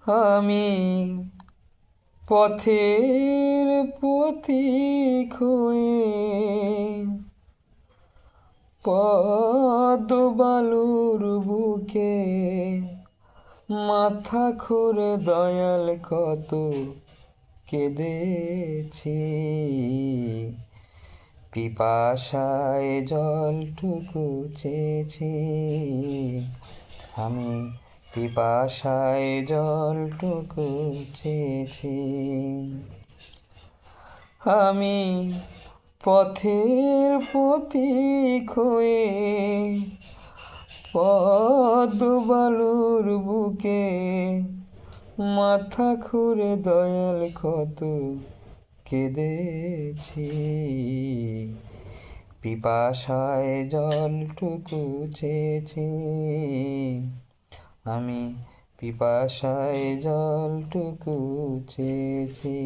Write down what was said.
আমি পথের পথিক হয়ে পদ্ম বালুর বুকে মাথা খুঁড়ে দয়াল কত কেঁদেছি। পিপাসায় জলটুকু চেয়েছি, আমি পিপাসায় জলটুকু চেয়েছি। আমি পথের পথিক হয়ে পদ্ম বালুর বুকে মাথা খুঁড়ে দয়াল কত কেঁদেছি। পিপাসায় জলটুকু চেয়েছি, আমি পিপাসায় জলটুকু চেয়েছি।